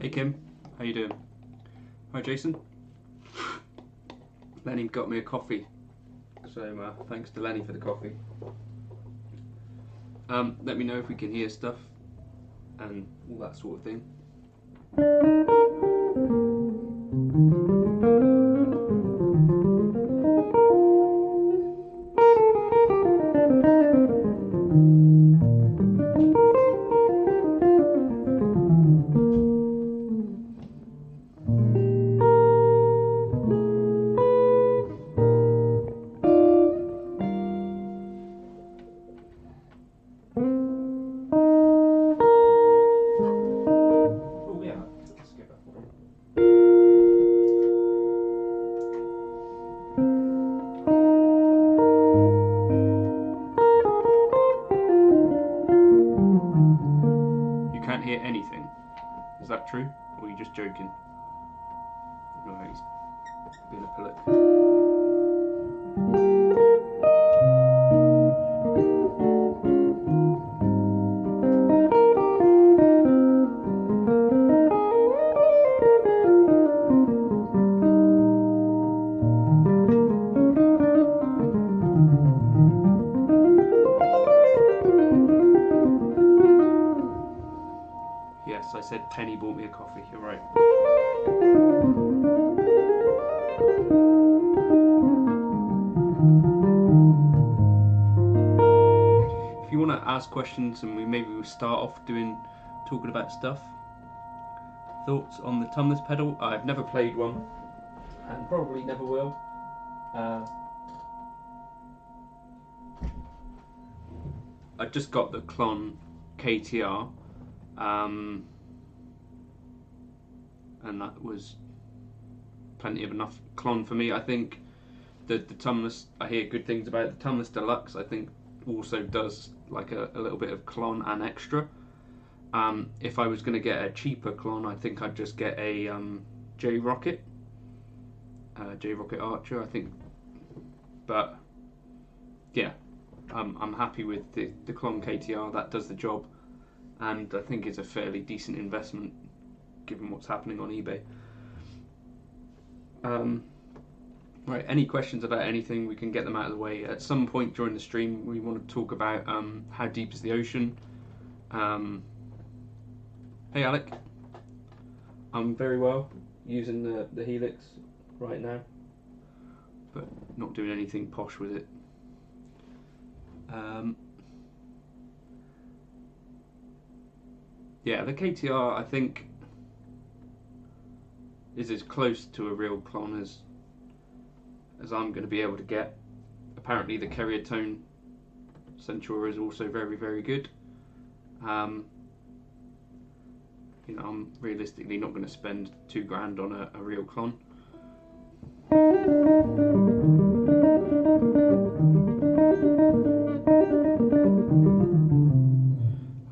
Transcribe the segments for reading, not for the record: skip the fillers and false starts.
Hey Kim, how you doing? Hi Jason. Lenny got me a coffee, so thanks to Lenny for the coffee. Let me know if we can hear stuff and all that sort of thing. Hear anything? Is that true? Or are you just joking? No, he's being a pillock. Yes, I said Penny bought me a coffee, you're right. If you want to ask questions and maybe we'll start off talking about stuff. Thoughts on the tumbless pedal? I've never played one and probably never will. I just got the Klon KTR. And that was plenty of enough Klon for me. I think the tumbless, I hear good things about it. The tumbless deluxe, I think also does like a little bit of Klon and extra. If I was going to get a cheaper Klon, I think I'd just get a J-Rocket Archer, I think. But yeah, I'm happy with the Klon KTR. That does the job, and I think it's a fairly decent investment given what's happening on eBay. Right, any questions about anything, we can get them out of the way. At some point during the stream, we want to talk about how deep is the ocean. Hey Alec, I'm very well, using the Helix right now, but not doing anything posh with it. Yeah, the KTR, I think, is as close to a real Klon as I'm going to be able to get. Apparently the carrier tone Centura is also very, very good. You know, I'm realistically not going to spend £2 on a real Klon.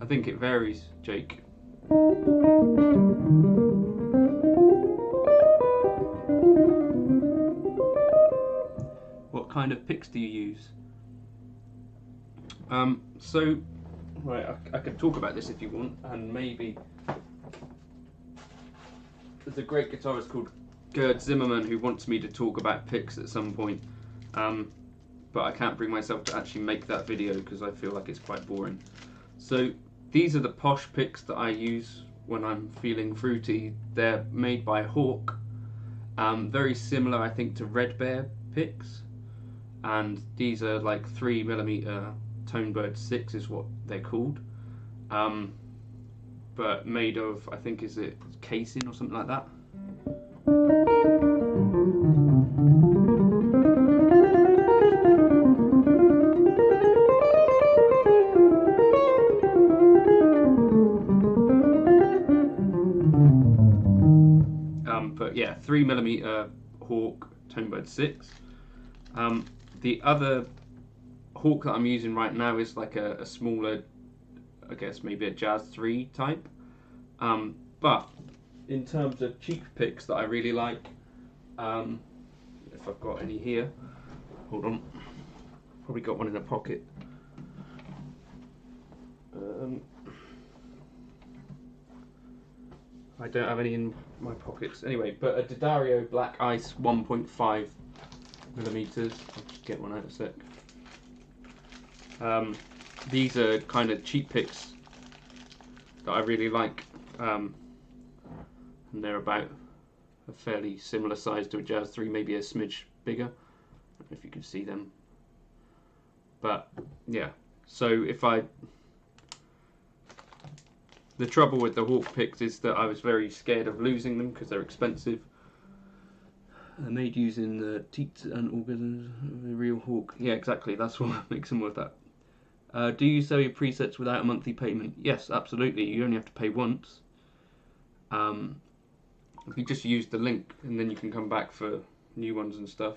I think it varies, Jake. What kind of picks do you use? So, right, I could talk about this if you want, and maybe there's a great guitarist called Gerd Zimmerman who wants me to talk about picks at some point, but I can't bring myself to actually make that video because I feel like it's quite boring. So these are the posh picks that I use when I'm feeling fruity. They're made by Hawk, very similar I think to Red Bear picks, and these are like 3mm Tonebird 6 is what they're called, but made of, I think, is it casing or something like that. But yeah, 3mm Hawk Tonebird 6. The other Hawk that I'm using right now is like a smaller, I guess maybe a Jazz 3 type. But in terms of cheap picks that I really like, if I've got any here, hold on, probably got one in a pocket. I don't have any in my pockets. Anyway, but a D'Addario Black Ice 1.5 millimeters. I'll just get one out in a sec. These are kind of cheap picks that I really like, and they're about a fairly similar size to a Jazz 3, maybe a smidge bigger. I don't know if you can see them, but yeah. So the trouble with the Hawk picks is that I was very scared of losing them because they're expensive. They're made using the teats and organs of a real hawk. Yeah, exactly. That's what makes them worth that. Do you sell your presets without a monthly payment? Yes, absolutely. You only have to pay once. If you just use the link, and then you can come back for new ones and stuff.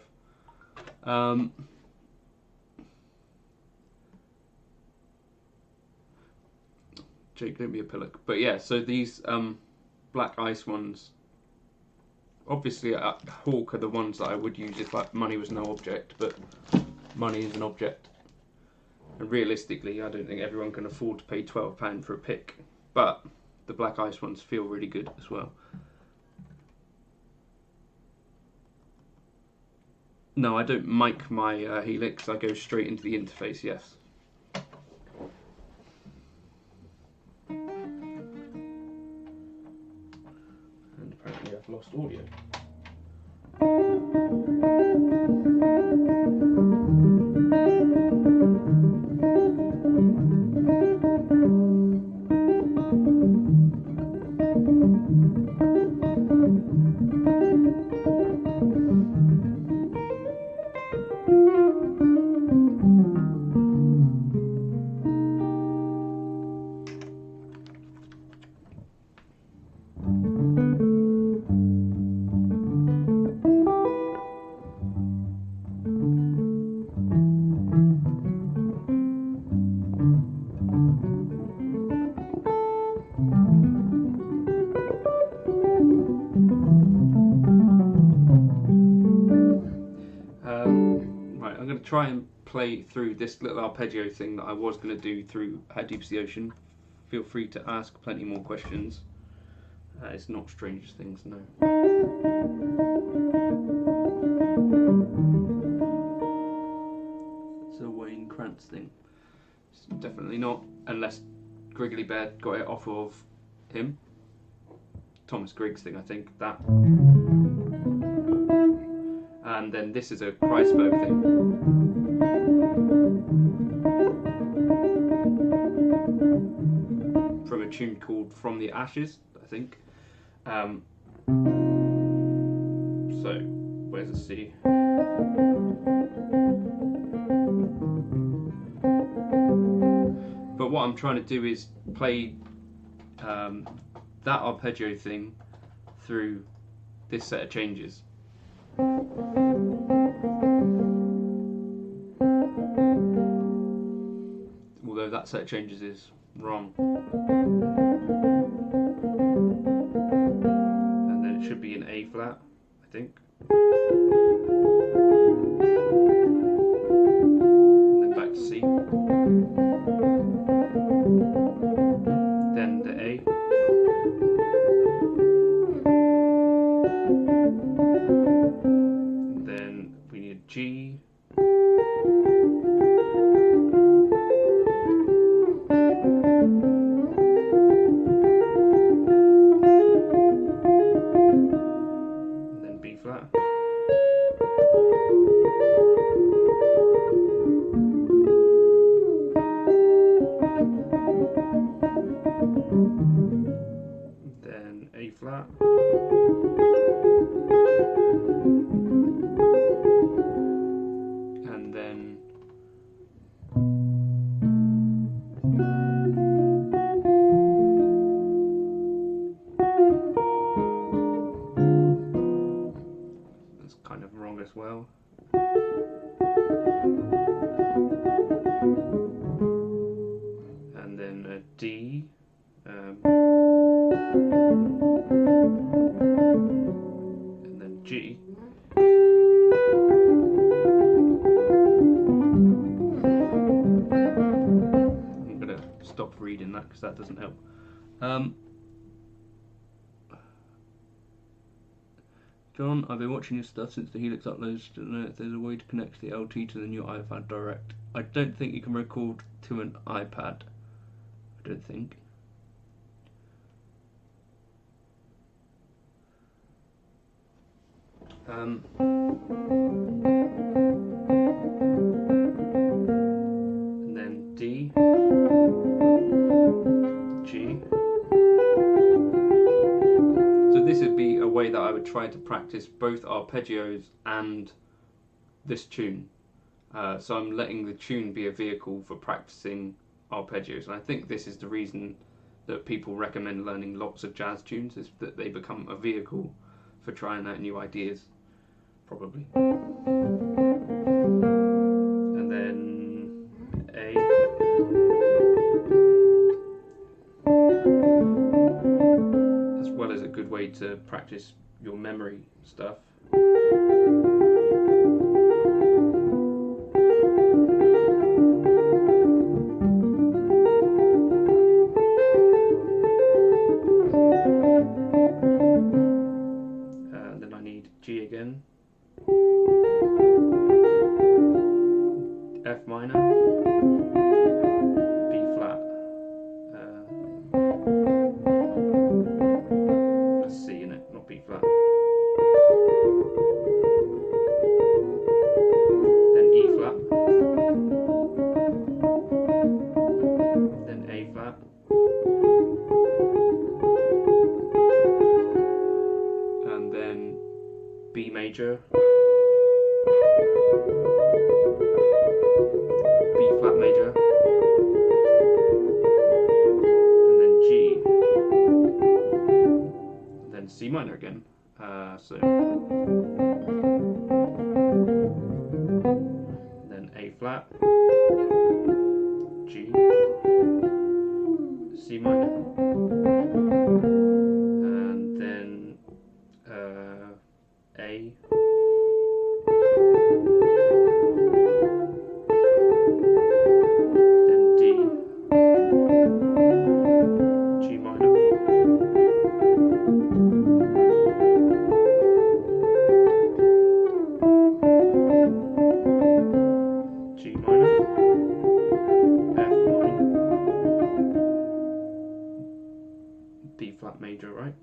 Jake, don't be a pillock. But yeah, so these Black Ice ones, obviously Hawk are the ones that I would use if money was no object, but money is an object. And realistically, I don't think everyone can afford to pay £12 for a pick. But the Black Ice ones feel really good as well. No, I don't mic my Helix, I go straight into the interface, yes. And apparently I've lost audio. Try and play through this little arpeggio thing that I was going to do through How Deep's the Ocean. Feel free to ask plenty more questions. It's not Stranger Things, no. It's a Wayne Krantz thing. It's definitely not, unless Griggly Bear got it off of him. Thomas Griggs thing, I think, that. And then this is a Kreisberg thing. From a tune called From the Ashes, I think. So, where's the C? But what I'm trying to do is play that arpeggio thing through this set of changes. Although that set of changes is wrong. And then it should be an A flat, I think. And then back to C. Then the A. G, and then B flat, then A flat. As well. And then a D. And then G. I'm going to stop reading that because that doesn't help. John, I've been watching your stuff since the Helix uploads to know if there's a way to connect the LT to the new iPad direct. I don't think you can record to an iPad. I don't think. And then D, G. So this would be a way that I would try to practice both arpeggios and this tune. So I'm letting the tune be a vehicle for practicing arpeggios, and I think this is the reason that people recommend learning lots of jazz tunes, is that they become a vehicle for trying out new ideas, probably. And then A. As well as a good way to practice your memory stuff. Then I need G again. F minor, B flat, that's C in it, not B flat. Then E flat, then A flat, and then B major, B flat major, and then G, and then C minor again. So then A flat, G, C minor, and then A, then D, G minor, G minor, F minor, B flat major, right?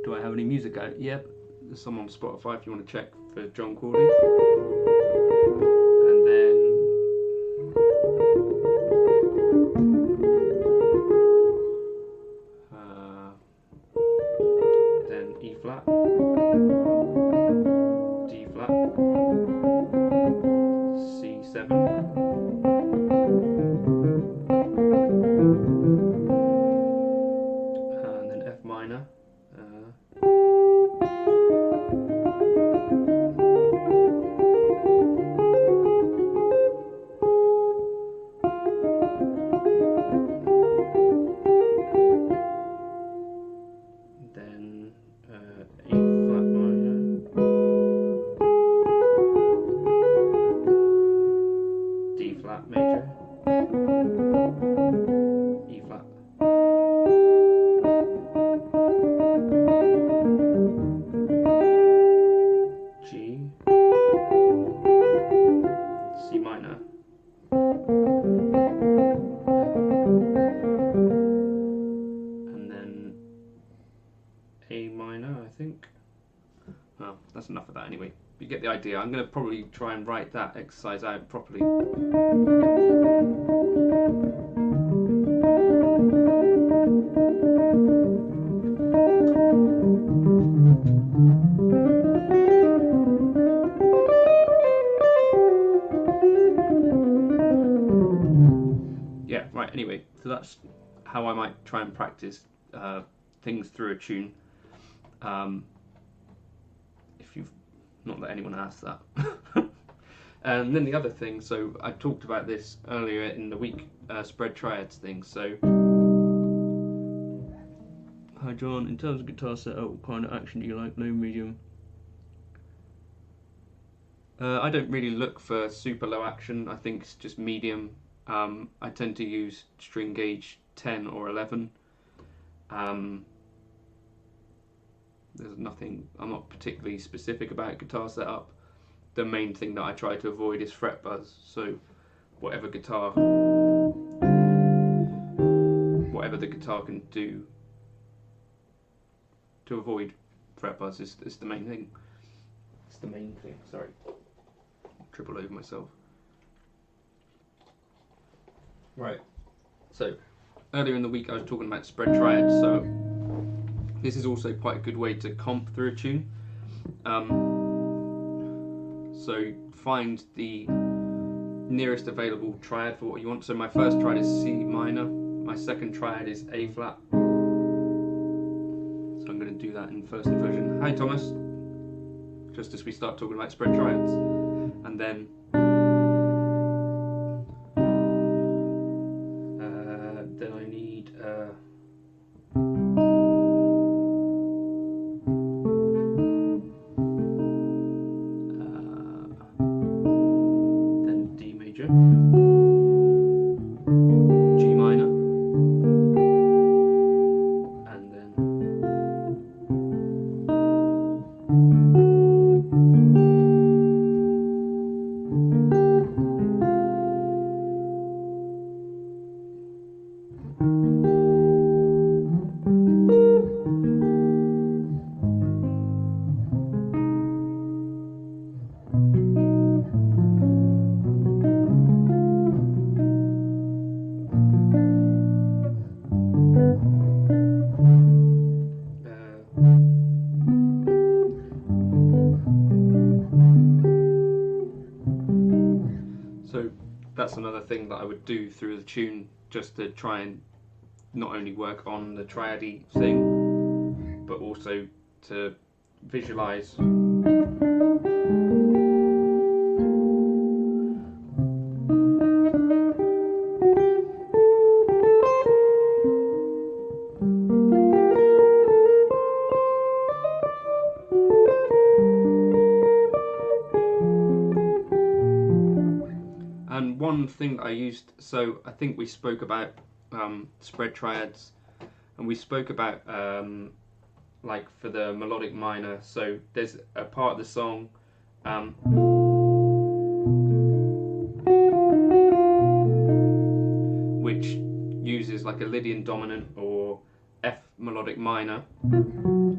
Do I have any music out? Yep, there's some on Spotify if you want to check for John Chordy. And then E flat, D flat, C7, and then F minor. Then E flat minor, D flat major, E flat, G, C minor, and then A minor, I think. Well, that's enough of that anyway. You get the idea. I'm going to probably try and write that exercise out properly. Yeah, right, anyway, so that's how I might try and practice things through a tune. If you've not that anyone asked that. And then the other thing, so I talked about this earlier in the week, spread triads thing. So, hi John, in terms of guitar setup, what kind of action do you like, low, medium? I don't really look for super low action. I think it's just medium. I tend to use string gauge 10 or 11. There's nothing, I'm not particularly specific about guitar setup. The main thing that I try to avoid is fret buzz, so whatever the guitar can do to avoid fret buzz is the main thing. It's the main thing, sorry. Triple over myself. Right, so earlier in the week I was talking about spread triads, so this is also quite a good way to comp through a tune. So find the nearest available triad for what you want. So my first triad is C minor, my second triad is A flat. So I'm going to do that in first inversion. Hi Thomas, just as we start talking about spread triads. And then I need then D major, G minor, and then so that's another thing that I would do through the tune, just to try and not only work on the triad-y thing, but also to visualize And one thing that I used, so I think we spoke about spread triads, and we spoke about like for the melodic minor, so there's a part of the song which uses like a Lydian dominant or F melodic minor,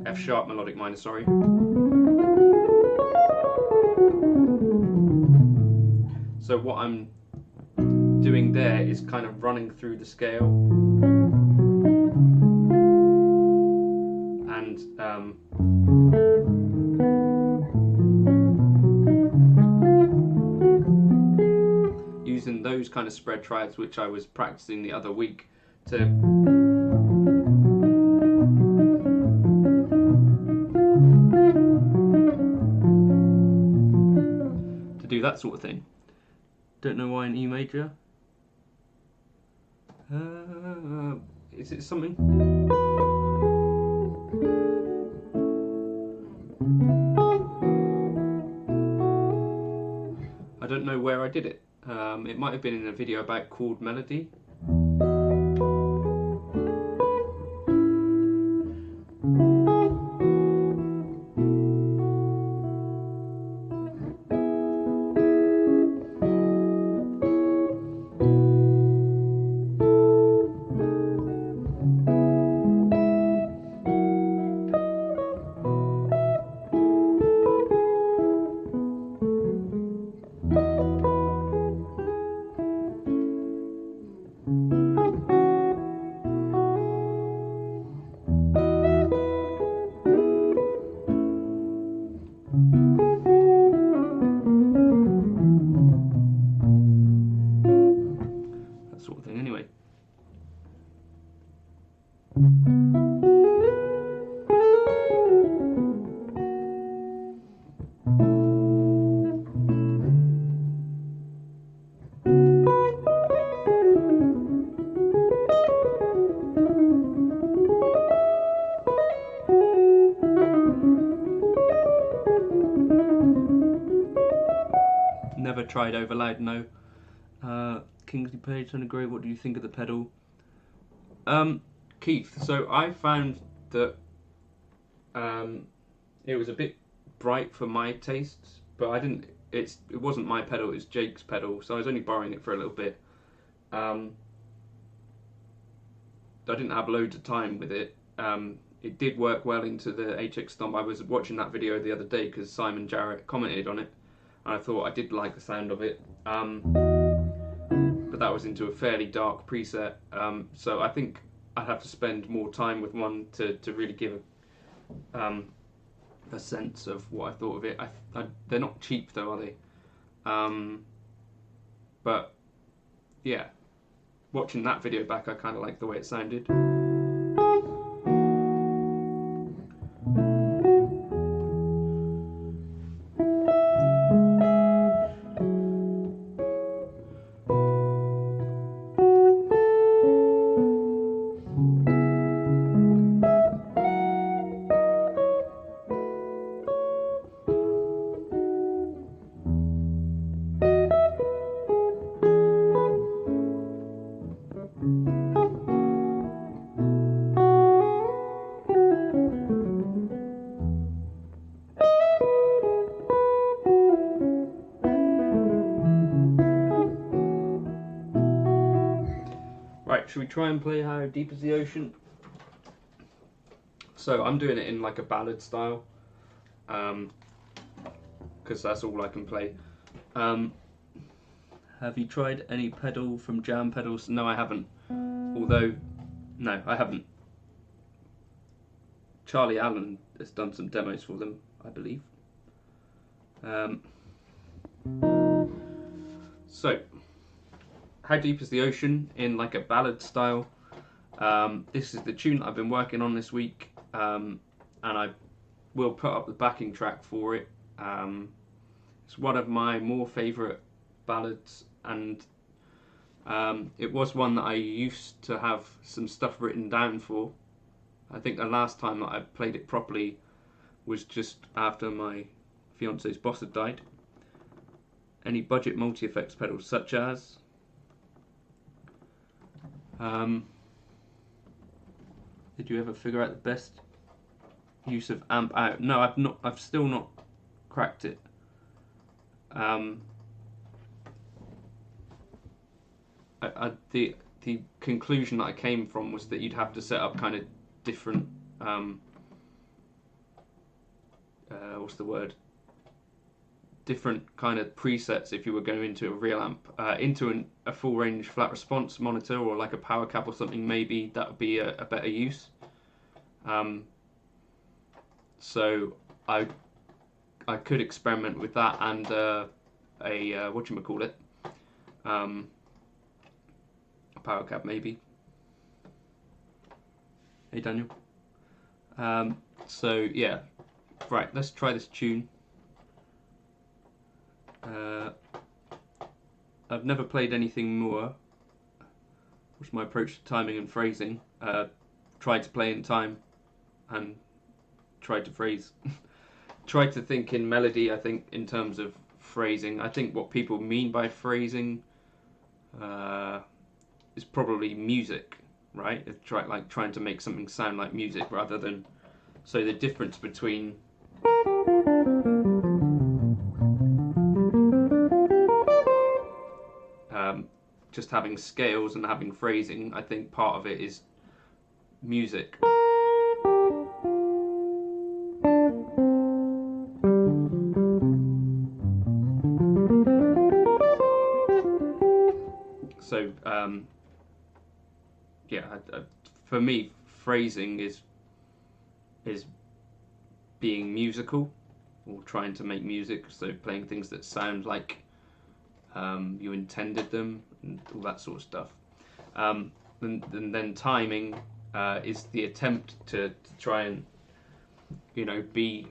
F sharp melodic minor, sorry. So what I'm doing there is kind of running through the scale and using those kind of spread triads which I was practicing the other week to do that sort of thing. Don't know why an E major. Is it something? I don't know where I did it. It might have been in a video about chord melody. Sort of thing anyway. Never tried over loud, no. Kingsley Page, sounded great. What do you think of the pedal? Keith, so I found that it was a bit bright for my tastes, but I didn't. It wasn't my pedal; it was Jake's pedal, so I was only borrowing it for a little bit. I didn't have loads of time with it. It did work well into the HX Stomp. I was watching that video the other day because Simon Jarrett commented on it, and I thought I did like the sound of it. But that was into a fairly dark preset, so I think I'd have to spend more time with one to really give a sense of what I thought of it. They're not cheap though, are they? But yeah, watching that video back, I kind of like the way it sounded. Right, should we try and play How Deep Is the Ocean? So I'm doing it in like a ballad style, because that's all I can play. Have you tried any pedal from Jam Pedals? No, I haven't. Although, no, I haven't. Charlie Allen has done some demos for them, I believe. So, How Deep Is the Ocean in like a ballad style. This is the tune that I've been working on this week, and I will put up the backing track for it. It's one of my more favourite ballads, and it was one that I used to have some stuff written down for. I think the last time that I played it properly was just after my fiance's boss had died. Any budget multi-effects pedals such as did you ever figure out the best use of amp out? No, I've not. I've still not cracked it. The conclusion that I came from was that you'd have to set up kind of different what's the word? Different kind of presets if you were going into a real amp, into a full range flat response monitor or like a power cap or something. Maybe that would be a better use. So I could experiment with that and a whatchamacallit, a power cap maybe. Hey Daniel. So yeah, right. Let's try this tune. I've never played anything more. What's my approach to timing and phrasing? Tried to play in time and tried to phrase. Tried to think in melody, I think, in terms of phrasing. I think what people mean by phrasing is probably music, right? It's trying to make something sound like music rather than... So the difference between... just having scales and having phrasing, I think part of it is music. So yeah, for me, phrasing is being musical or trying to make music. So playing things that sound like you intended them and all that sort of stuff. And then timing is the attempt to try and, you know, be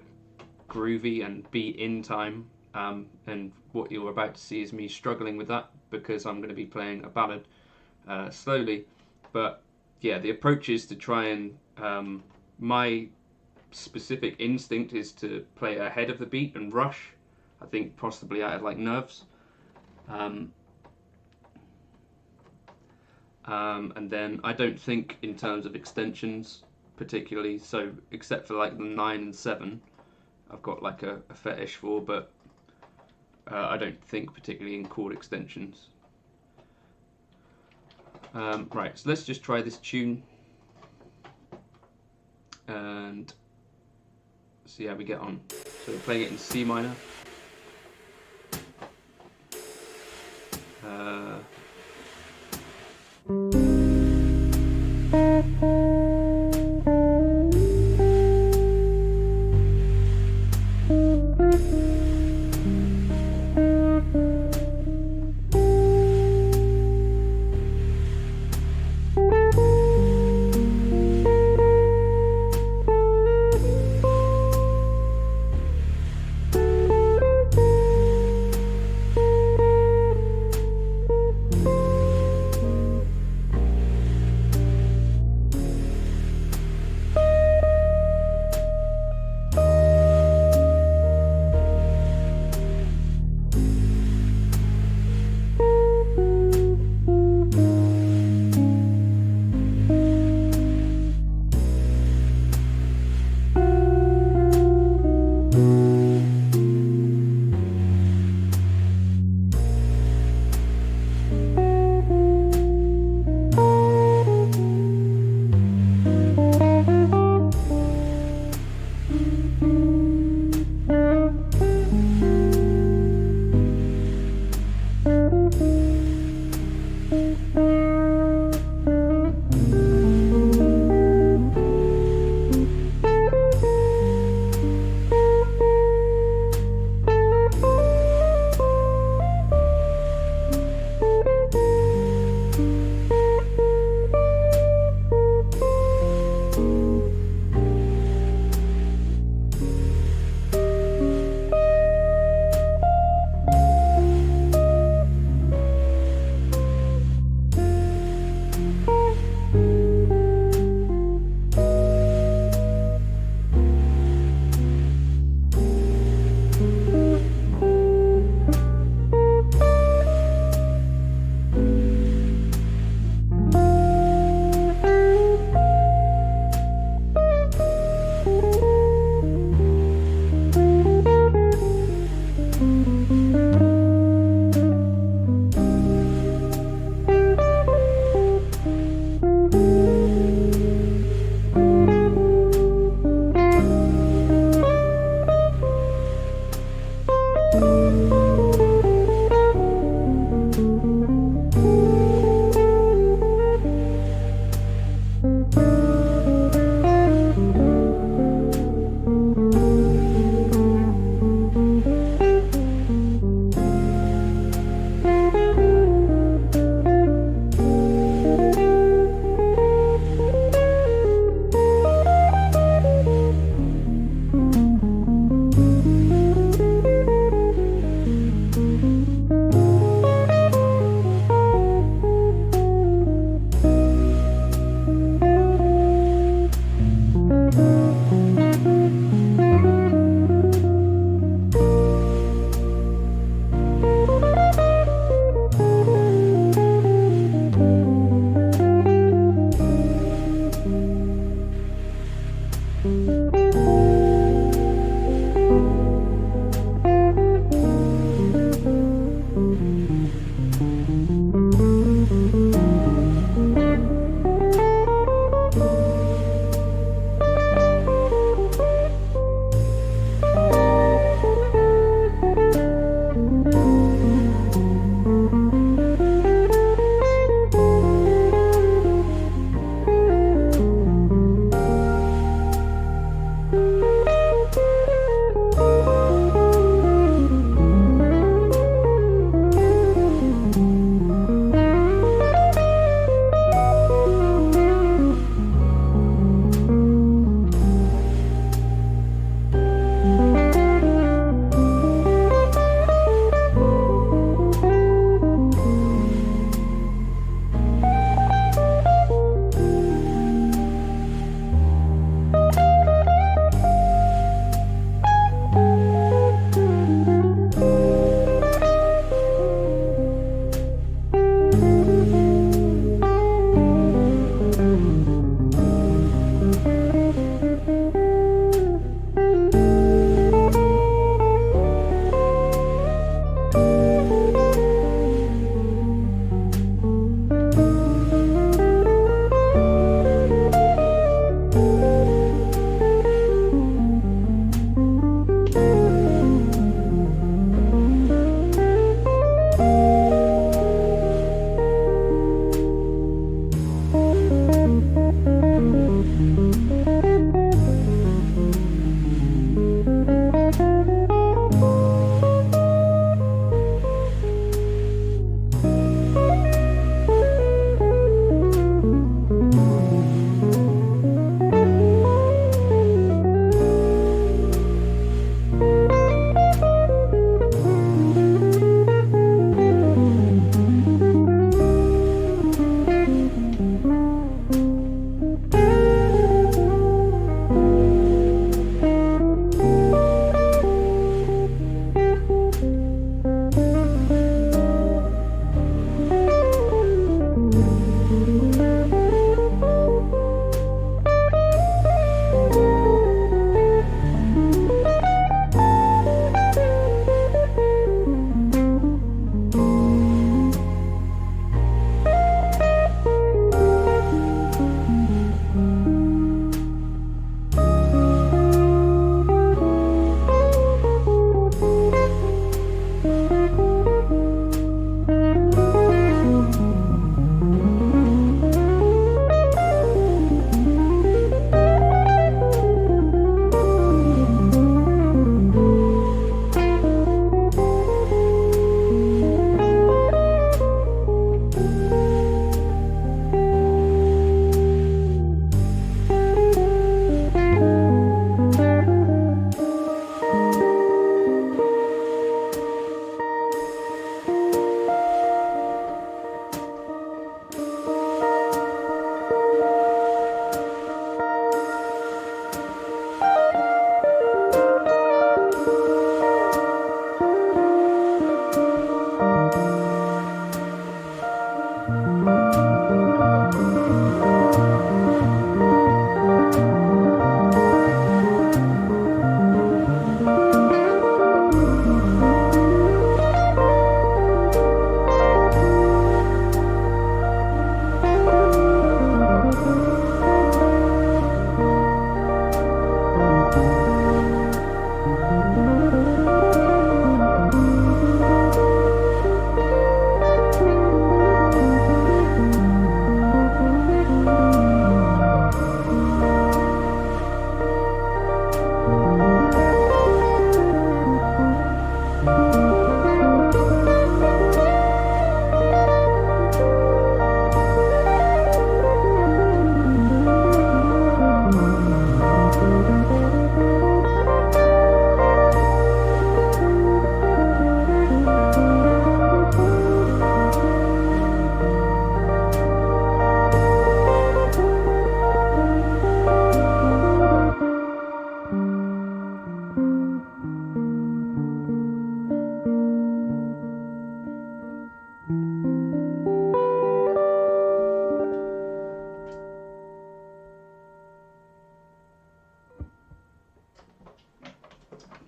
groovy and be in time. And what you're about to see is me struggling with that because I'm going to be playing a ballad slowly. But yeah, the approach is to try and my specific instinct is to play ahead of the beat and rush. I think possibly out of like nerves. And then I don't think in terms of extensions particularly, so except for like the 9 and 7 I've got like a fetish for, but I don't think particularly in chord extensions. Right, so let's just try this tune and see how we get on. So we're playing it in C minor.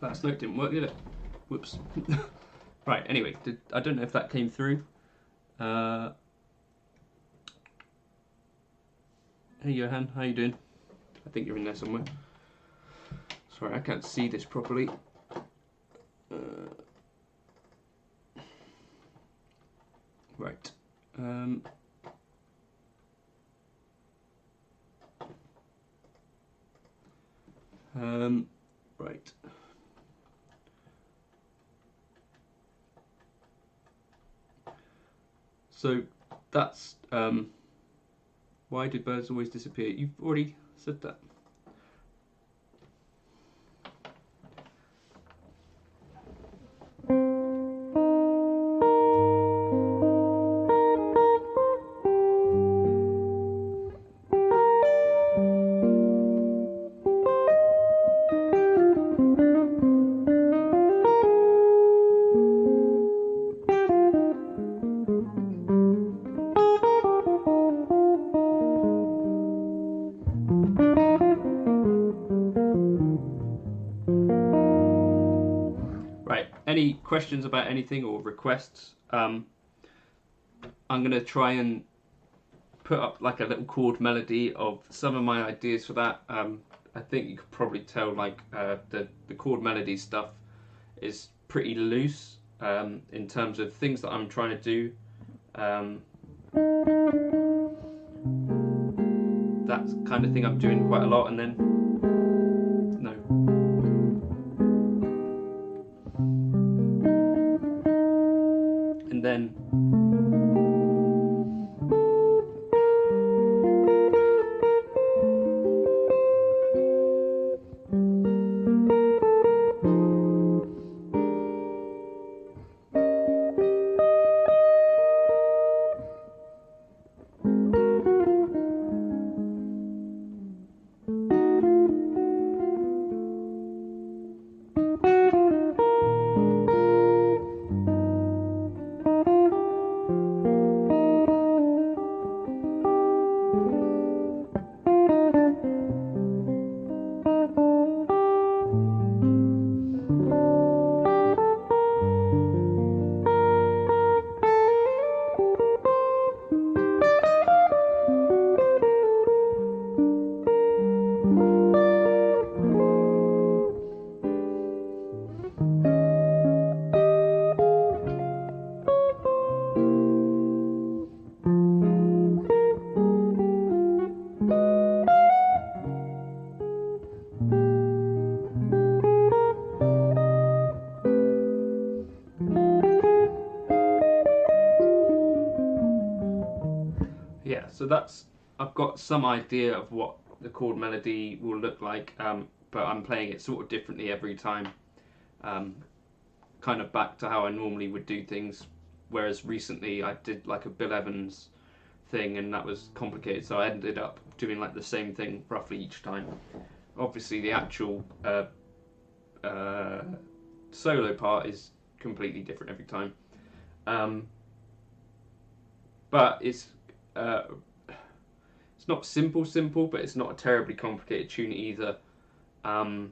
Last note didn't work, did it? Whoops. Right, anyway, I don't know if that came through. Hey Johan, how you doing? I think you're in there somewhere. Sorry, I can't see this properly. Right. Right. So that's why do birds always disappear? You've already said that. Any questions about anything or requests? I'm going to try and put up like a little chord melody of some of my ideas for that. I think you could probably tell like the chord melody stuff is pretty loose in terms of things that I'm trying to do. That kind of thing I'm doing quite a lot, and then no. And then yeah, so that's, I've got some idea of what the chord melody will look like, but I'm playing it sort of differently every time, kind of back to how I normally would do things, whereas recently I did like a Bill Evans thing and that was complicated, so I ended up doing like the same thing roughly each time. Obviously the actual solo part is completely different every time, but it's not simple, but it's not a terribly complicated tune either. But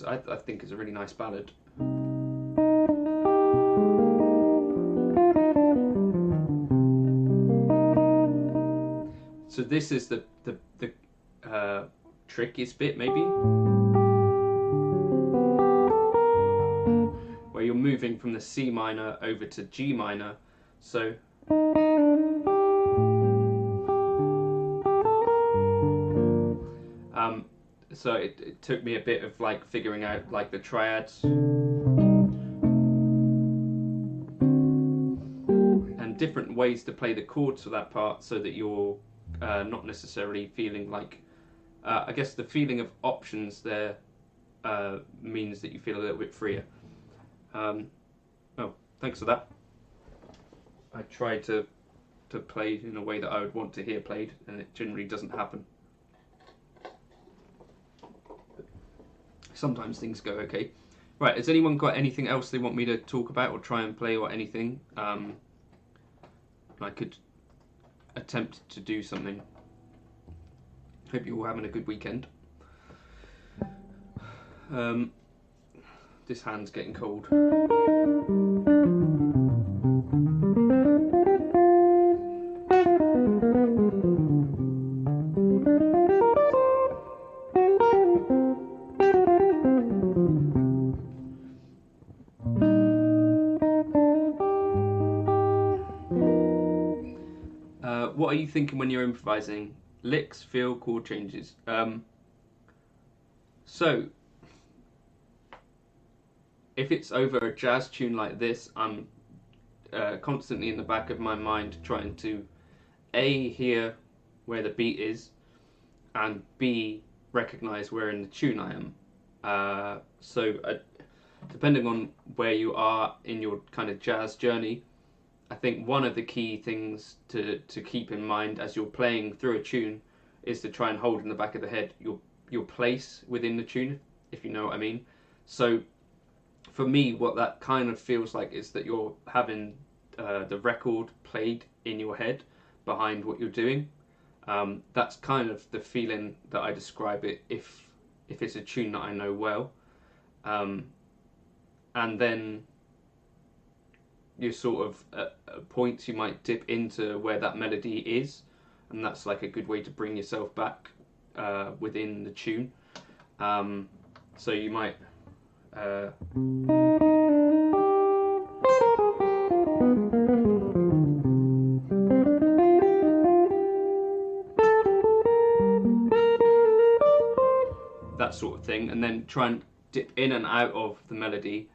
I think it's a really nice ballad. So this is the trickiest bit, maybe, where you're moving from the C minor over to G minor. So so it took me a bit of like figuring out like the triads and different ways to play the chords for that part, so that you're not necessarily feeling like I guess the feeling of options there means that you feel a little bit freer. Oh, thanks for that. I tried to play in a way that I would want to hear played, and it generally doesn't happen. Sometimes things go okay. Right, has anyone got anything else they want me to talk about or try and play or anything? I could attempt to do something. Hope you're all having a good weekend. This hand's getting cold. What are you thinking when you're improvising? Licks, feel, chord changes. So, if it's over a jazz tune like this, I'm constantly in the back of my mind trying to A, hear where the beat is, and B, recognise where in the tune I am. Depending on where you are in your kind of jazz journey, I think one of the key things to keep in mind as you're playing through a tune is to try and hold in the back of the head your place within the tune, if you know what I mean. So for me, what that kind of feels like is that you're having the record played in your head behind what you're doing. That's kind of the feeling that I describe it if it's a tune that I know well. And then you sort of at points you might dip into where that melody is, and that's like a good way to bring yourself back within the tune. So you might that sort of thing, and then try and dip in and out of the melody.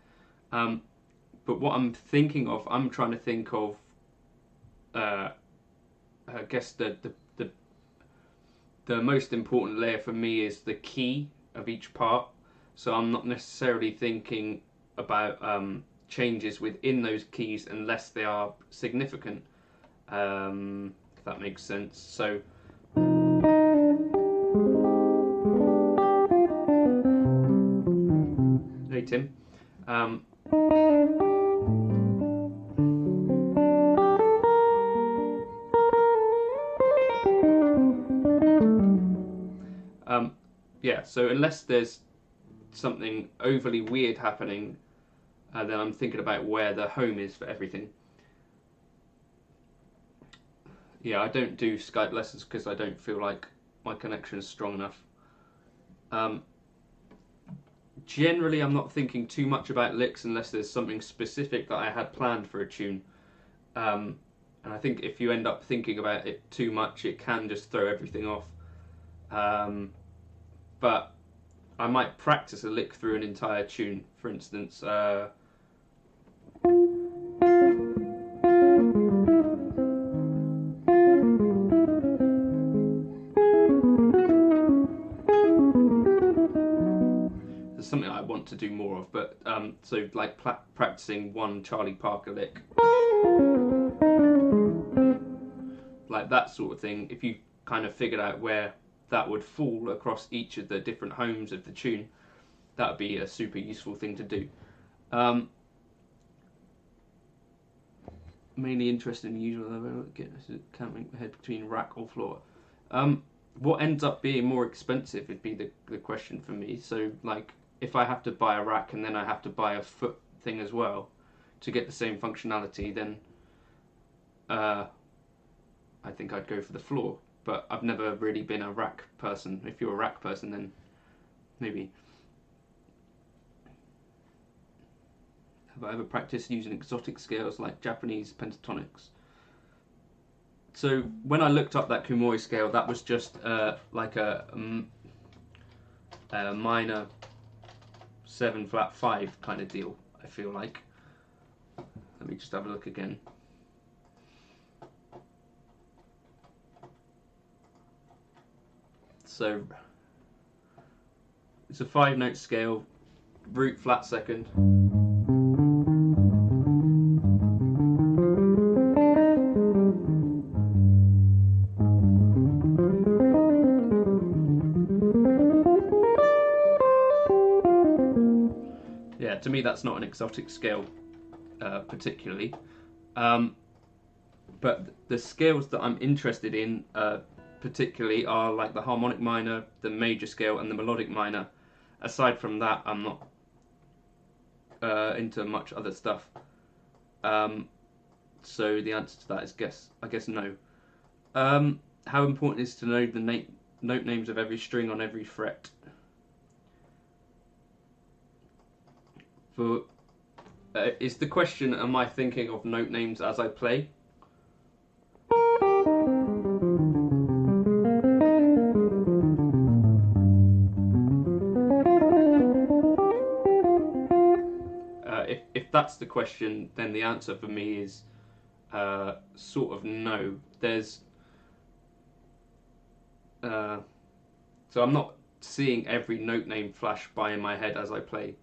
But what I'm thinking of, I'm trying to think of, I guess the most important layer for me is the key of each part. So I'm not necessarily thinking about changes within those keys unless they are significant, if that makes sense. So hey Tim. Yeah, so unless there's something overly weird happening, then I'm thinking about where the home is for everything. Yeah, I don't do Skype lessons because I don't feel like my connection is strong enough. Generally, I'm not thinking too much about licks unless there's something specific that I had planned for a tune. And I think if you end up thinking about it too much, it can just throw everything off. But I might practice a lick through an entire tune, for instance. There's something I want to do more of, but so like practicing one Charlie Parker lick, like that sort of thing. If you kind of figured out where that would fall across each of the different homes of the tune, that would be a super useful thing to do. Mainly interested in usual, can't make the head between rack or floor. What ends up being more expensive would be the question for me. So like if I have to buy a rack and then I have to buy a foot thing as well to get the same functionality, then I think I'd go for the floor. But I've never really been a rack person. If you're a rack person, then maybe. Have I ever practiced using exotic scales like Japanese pentatonics? So when I looked up that Kumoi scale, that was just like a minor 7 flat 5 kind of deal, I feel like. Let me just have a look again. So it's a 5-note scale, root flat second. Yeah, to me that's not an exotic scale particularly. But the scales that I'm interested in particularly are like the harmonic minor, the major scale and the melodic minor, aside from that, I'm not into much other stuff. So the answer to that is I guess no. How important is to know the note names of every string on every fret? Is the question, am I thinking of note names as I play? If that's the question, then the answer for me is sort of no. So I'm not seeing every note name flash by in my head as I play,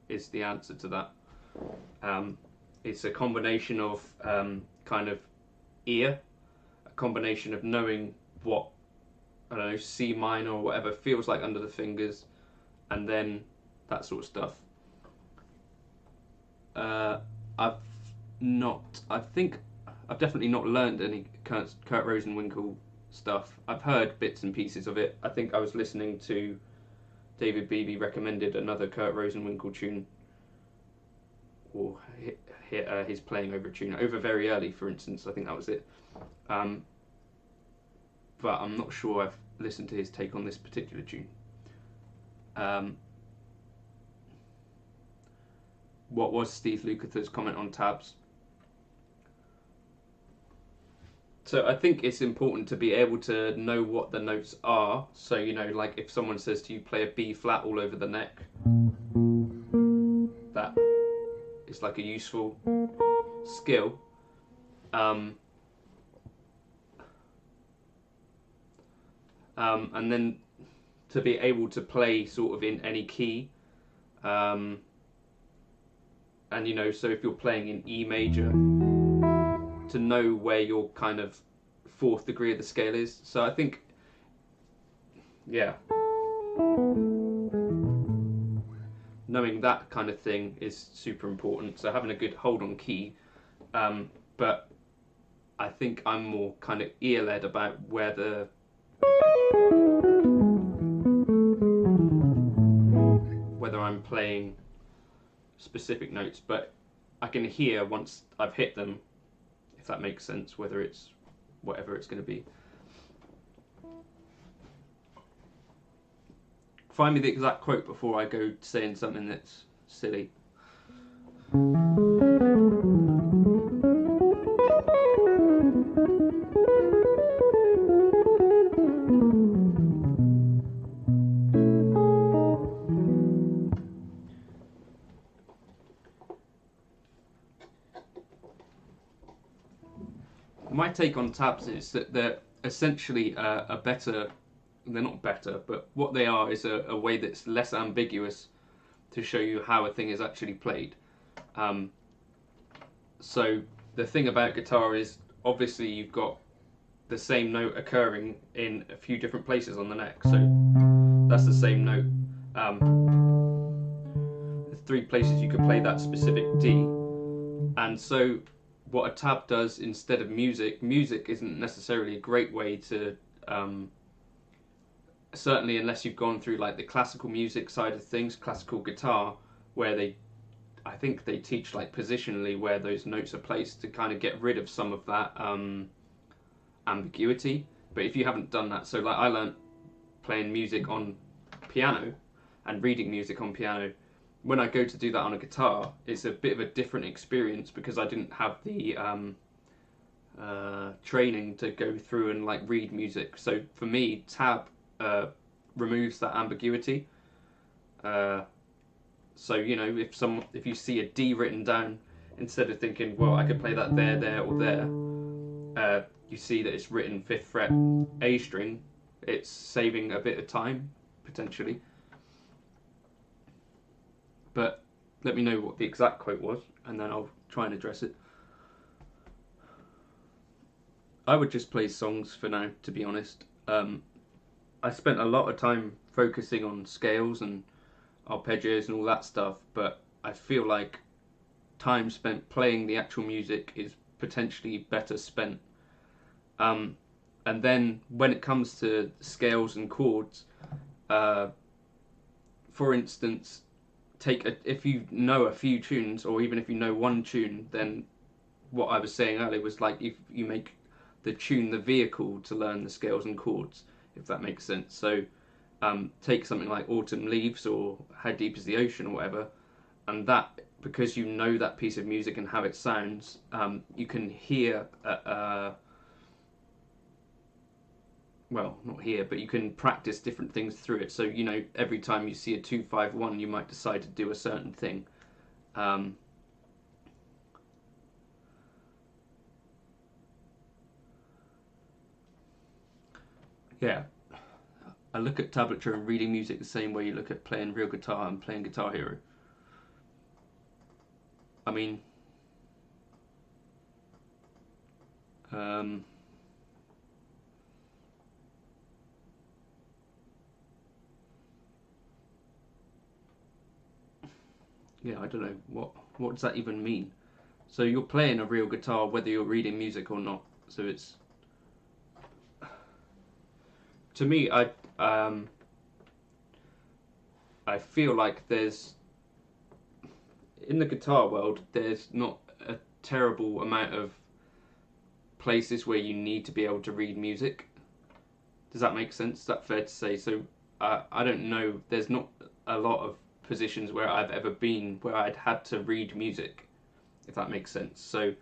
is the answer to that. It's a combination of kind of ear, a combination of knowing what, I don't know, C minor or whatever feels like under the fingers, and then that sort of stuff. I think I've definitely not learned any Kurt Rosenwinkel stuff. I've heard bits and pieces of it. I think I was listening to David Beebe recommended another Kurt Rosenwinkel tune, or his playing over a tune, Over Very Early, for instance. I think that was it. But I'm not sure I've listened to his take on this particular tune. What was Steve Lukather's comment on tabs? So I think it's important to be able to know what the notes are. So, you know, like if someone says to you, play a B flat all over the neck, that is like a useful skill. And then to be able to play sort of in any key. And, you know, so if you're playing in E major, to know where your kind of fourth degree of the scale is. So I think, yeah, knowing that kind of thing is super important. So having a good hold on key, but I think I'm more kind of ear-led about whether I'm playing specific notes, but I can hear once I've hit them, if that makes sense, whether it's whatever it's going to be. Find me the exact quote before I go saying something that's silly. My take on tabs is that they're essentially they're not better, but what they are is a way that's less ambiguous to show you how a thing is actually played. So the thing about guitar is, obviously you've got the same note occurring in a few different places on the neck, so that's the same note. There's 3 places you could play that specific D, and so what a tab does instead of music isn't necessarily a great way to, certainly unless you've gone through like the classical music side of things, classical guitar, where I think they teach like positionally where those notes are placed to kind of get rid of some of that ambiguity. But if you haven't done that, so like I learnt playing music on piano and reading music on piano. When I go to do that on a guitar, it's a bit of a different experience because I didn't have the training to go through and like read music. So for me, tab removes that ambiguity. So you know, if you see a D written down, instead of thinking, well, I could play that there, or there, you see that it's written 5th fret A string. It's saving a bit of time potentially. But let me know what the exact quote was, and then I'll try and address it. I would just play songs for now, to be honest. I spent a lot of time focusing on scales and arpeggios and all that stuff, but I feel like time spent playing the actual music is potentially better spent. And then when it comes to scales and chords, for instance, if you know a few tunes, or even if you know one tune, then what I was saying earlier was like if you make the tune the vehicle to learn the scales and chords, if that makes sense. So take something like Autumn Leaves or How Deep Is the Ocean or whatever, and that, because you know that piece of music and how it sounds, you can hear well, not here, but you can practice different things through it. So, you know, every time you see a 2-5-1, you might decide to do a certain thing. Yeah, I look at tablature and reading music the same way you look at playing real guitar and playing Guitar Hero. I mean, yeah, I don't know, what does that even mean? So you're playing a real guitar whether you're reading music or not. So it's, to me, I feel like there's, in the guitar world, there's not a terrible amount of places where you need to be able to read music. Does that make sense? Is that fair to say? So I don't know, there's not a lot of positions where I've ever been where I'd had to read music, if that makes sense. So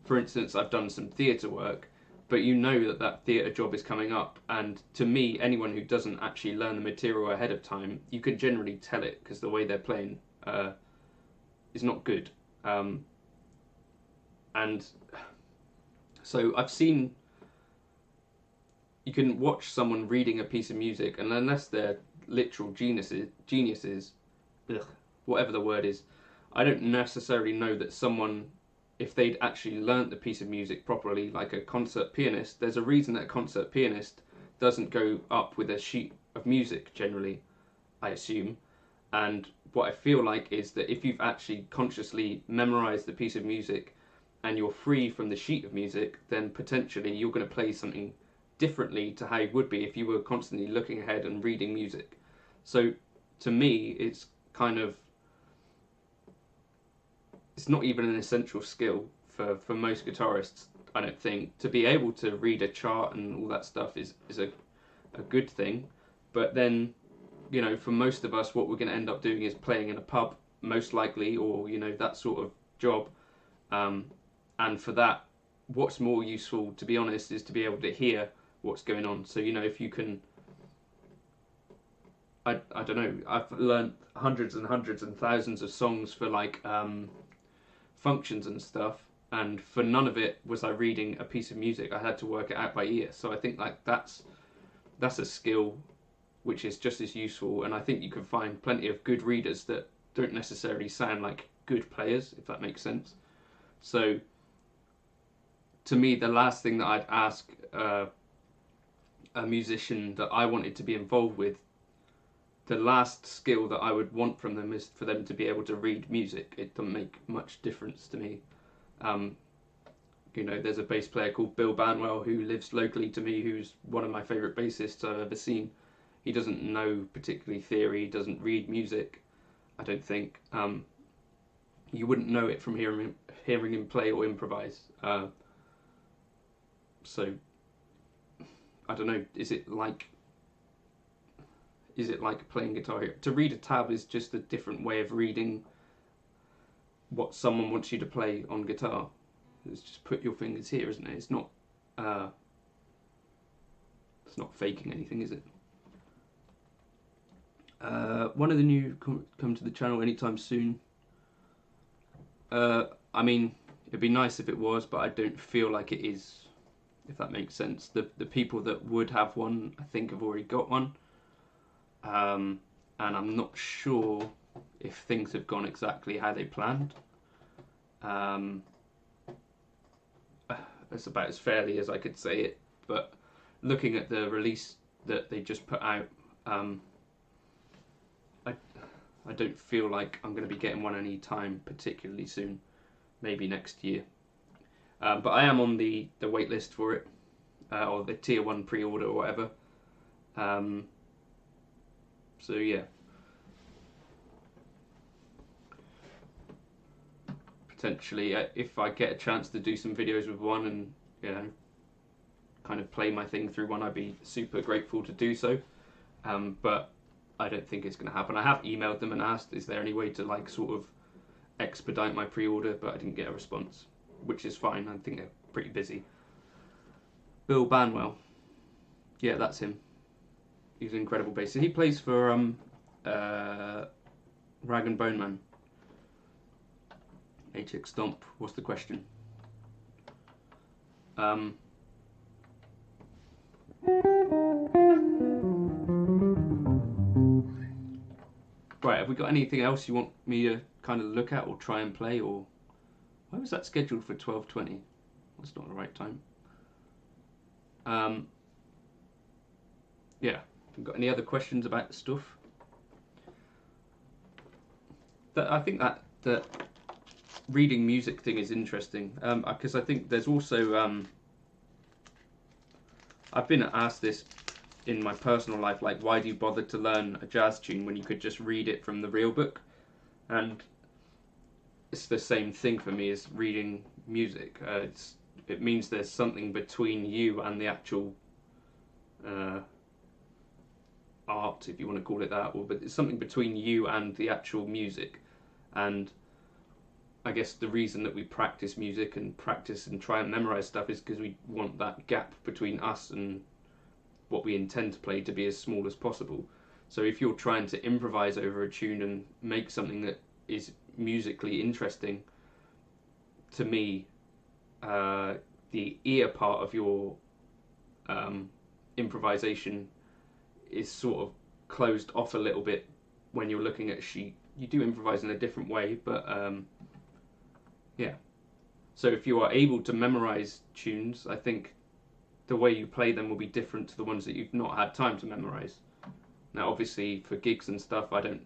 for instance, I've done some theatre work, but you know that that theatre job is coming up, and to me, anyone who doesn't actually learn the material ahead of time, you can generally tell it because the way they're playing is not good. And so I've seen, you can watch someone reading a piece of music, and unless they're literal geniuses, ugh, whatever the word is, I don't necessarily know that someone, if they'd actually learnt the piece of music properly, like a concert pianist, there's a reason that a concert pianist doesn't go up with a sheet of music generally, I assume. And what I feel like is that if you've actually consciously memorized the piece of music and you're free from the sheet of music, then potentially you're going to play something differently to how you would be if you were constantly looking ahead and reading music. So to me, it's kind of, it's not even an essential skill for most guitarists, I don't think. To be able to read a chart and all that stuff is a good thing, but then, you know, for most of us, what we're going to end up doing is playing in a pub, most likely, or, you know, that sort of job. And for that, what's more useful, to be honest, is to be able to hear what's going on. So, you know, if you can, I don't know, I've learned hundreds and hundreds and thousands of songs for like functions and stuff, and for none of it was I reading a piece of music. I had to work it out by ear. So I think like that's a skill which is just as useful, and I think you can find plenty of good readers that don't necessarily sound like good players, if that makes sense. So to me, the last thing that I'd ask a musician that I wanted to be involved with, the last skill that I would want from them is for them to be able to read music. It doesn't make much difference to me. You know, there's a bass player called Bill Banwell who lives locally to me, who's one of my favourite bassists I've ever seen. He doesn't know particularly theory, doesn't read music, I don't think. You wouldn't know it from hearing him play or improvise. So, I don't know, is it like playing Guitar Hero? To read a tab is just a different way of reading what someone wants you to play on guitar. It's just put your fingers here, isn't it? It's not faking anything, is it? One of the new come to the channel anytime soon. I mean, it'd be nice if it was, but I don't feel like it is, if that makes sense. The people that would have one, I think, have already got one. And I'm not sure if things have gone exactly how they planned. That's about as fairly as I could say it, but looking at the release that they just put out, I don't feel like I'm going to be getting one any time particularly soon, maybe next year. But I am on the wait list for it, or the tier 1 pre-order or whatever. So yeah. potentially, if I get a chance to do some videos with one and, you know, kind of play my thing through one, I'd be super grateful to do so. But I don't think it's going to happen. I have emailed them and asked, is there any way to like sort of expedite my pre-order, but I didn't get a response, which is fine. I think they're pretty busy. Bill Banwell, yeah, that's him. He's an incredible bassist. He plays for Rag and Bone Man. HX Stomp, what's the question? Right, have we got anything else you want me to kind of look at or try and play? Or why was that scheduled for 12:20? That's not the right time. Yeah, got any other questions about the stuff? I think that reading music thing is interesting, because I think there's also I've been asked this in my personal life, like, why do you bother to learn a jazz tune when you could just read it from the real book? And it's the same thing for me as reading music. It means there's something between you and the actual art, if you want to call it that, but it's something between you and the actual music. And I guess the reason that we practice music and practice and try and memorize stuff is because we want that gap between us and what we intend to play to be as small as possible. So if you're trying to improvise over a tune and make something that is musically interesting, to me, the ear part of your improvisation is sort of closed off a little bit when you're looking at a sheet. You do improvise in a different way, but yeah. So if you are able to memorize tunes, I think the way you play them will be different to the ones that you've not had time to memorize. Now, obviously, for gigs and stuff, I don't.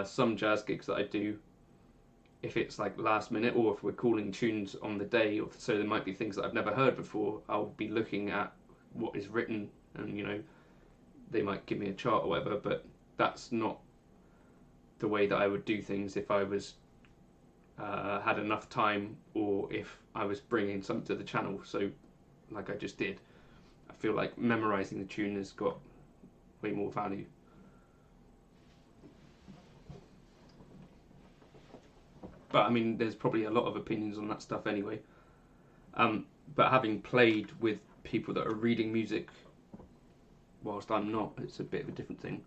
Some jazz gigs that I do, if it's like last minute, or if we're calling tunes on the day, or so there might be things that I've never heard before, I'll be looking at what is written, and you know, they might give me a chart or whatever. But that's not the way that I would do things if I was had enough time, or if I was bringing something to the channel. So, like I just did, I feel like memorizing the tune has got way more value. But I mean, there's probably a lot of opinions on that stuff anyway. But having played with people that are reading music whilst I'm not, it's a bit of a different thing.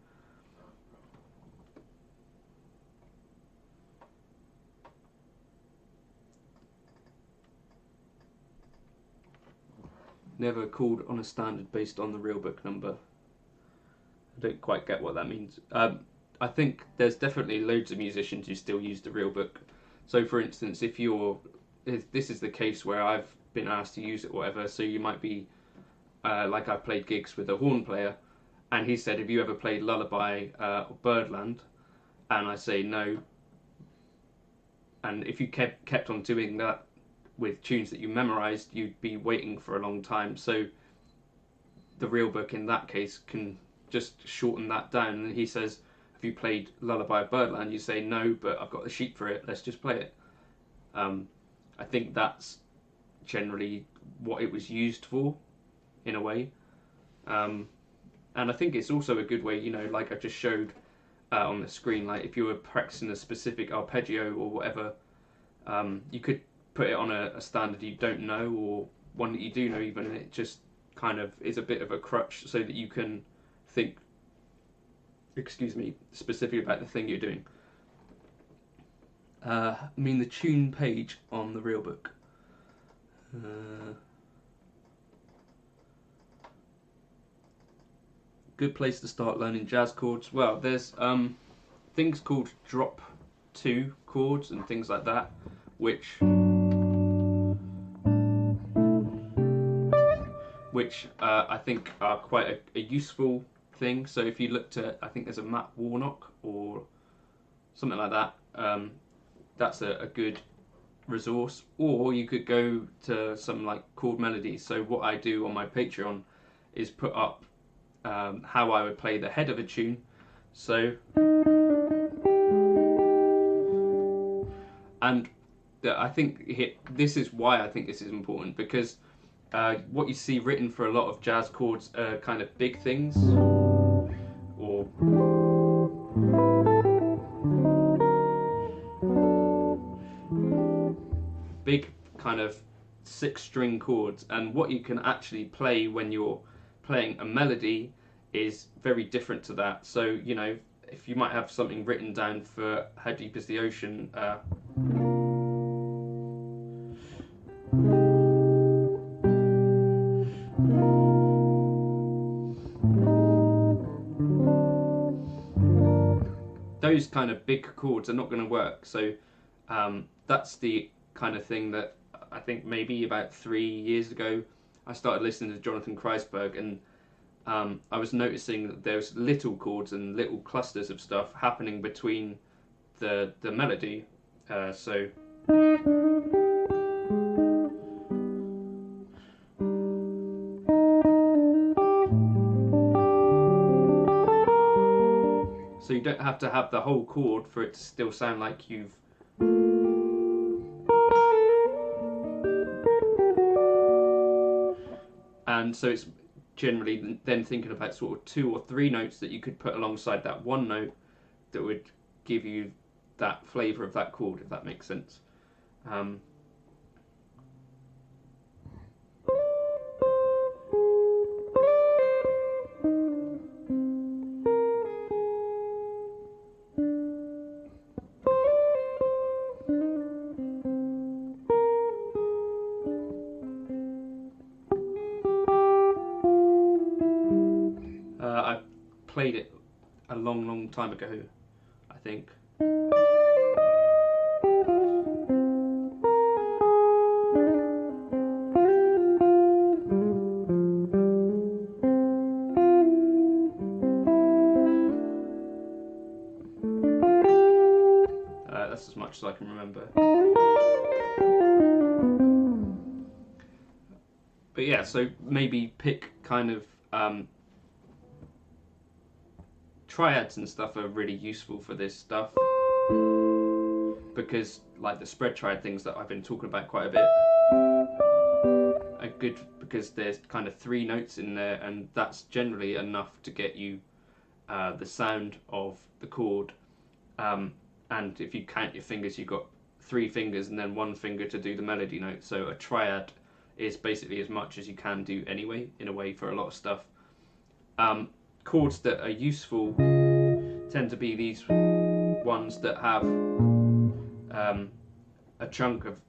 Never called on a standard based on the real book number. I don't quite get what that means. I think there's definitely loads of musicians who still use the real book. So for instance, if this is the case where I've been asked to use it or whatever, so you might be, like I played gigs with a horn player, and he said, have you ever played Lullaby or Birdland? And I say no. And if you kept on doing that with tunes that you memorized, you'd be waiting for a long time. So the real book in that case can just shorten that down. And he says, have you played Lullaby of Birdland? You say no, but I've got the sheet for it, let's just play it. I think that's generally what it was used for, in a way. And I think it's also a good way, you know, like I just showed on the screen, like if you were practicing a specific arpeggio or whatever, you could put it on a standard you don't know, or one that you do know even, and it just kind of is a bit of a crutch so that you can think, excuse me, specifically about the thing you're doing. I mean the tune page on the real book. Good place to start learning jazz chords. Well, there's things called drop 2 chords and things like that, which I think are quite a useful thing. So if you looked at, I think there's a Matt Warnock or something like that, that's a good resource. Or you could go to some like chord melodies. So what I do on my Patreon is put up how I would play the head of a tune. So, and that I think this is why I think this is important, because what you see written for a lot of jazz chords are kind of big things, or big kind of 6-string chords, and what you can actually play when you're playing a melody is very different to that. So, you know, if you might have something written down for How Deep Is the Ocean, those kind of big chords are not going to work. So that's the kind of thing that I think maybe about 3 years ago I started listening to Jonathan Kreisberg, and I was noticing that there's little chords and little clusters of stuff happening between the melody. So you don't have to have the whole chord for it to still sound like you've and so it's generally then thinking about sort of 2 or 3 notes that you could put alongside that one note that would give you that flavour of that chord, if that makes sense. I played it a long time ago, I think. That's as much as I can remember. But yeah, so maybe pick kind of triads and stuff are really useful for this stuff, because like the spread triad things that I've been talking about quite a bit are good because there's kind of 3 notes in there, and that's generally enough to get you the sound of the chord. And if you count your fingers, you've got 3 fingers and then 1 finger to do the melody note. So a triad is basically as much as you can do anyway, in a way, for a lot of stuff. Chords that are useful tend to be these ones that have a chunk of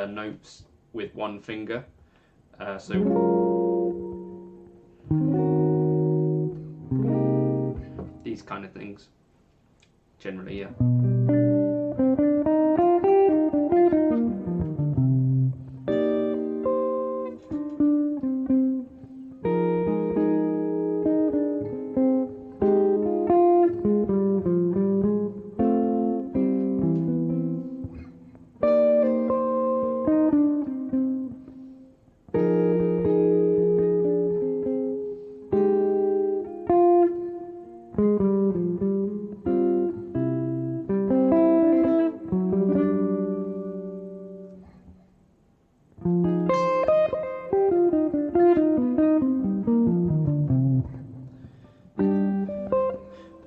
notes with 1 finger. So these kind of things, generally, yeah.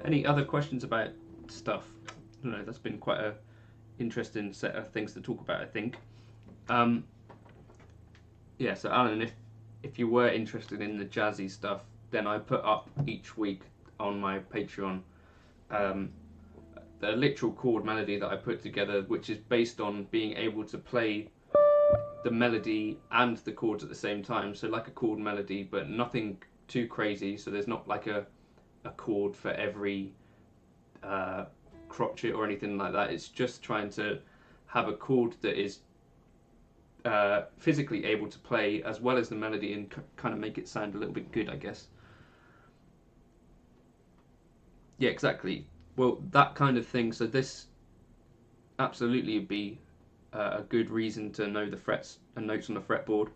Any other questions about stuff? I don't know, that's been quite a interesting set of things to talk about, I think. Yeah, so Alan, if you were interested in the jazzy stuff, then I put up each week on my Patreon the literal chord melody that I put together, which is based on being able to play the melody and the chords at the same time. So like a chord melody, but nothing too crazy. So there's not like a chord for every crotchet or anything like that. It's just trying to have a chord that is physically able to play as well as the melody and kind of make it sound a little bit good, I guess. Yeah, exactly. Well, that kind of thing. So this absolutely would be a good reason to know the frets and notes on the fretboard,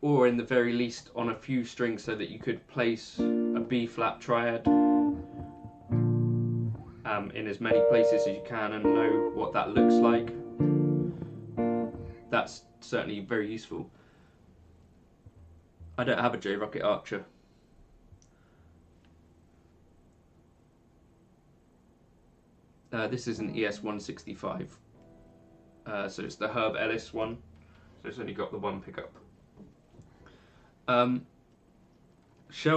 or in the very least on a few strings, so that you could place a B flat triad in as many places as you can and know what that looks like. That's certainly very useful. I don't have a J-Rocket Archer. This is an ES-165. So it's the Herb Ellis one. So it's only got the one pickup. Shell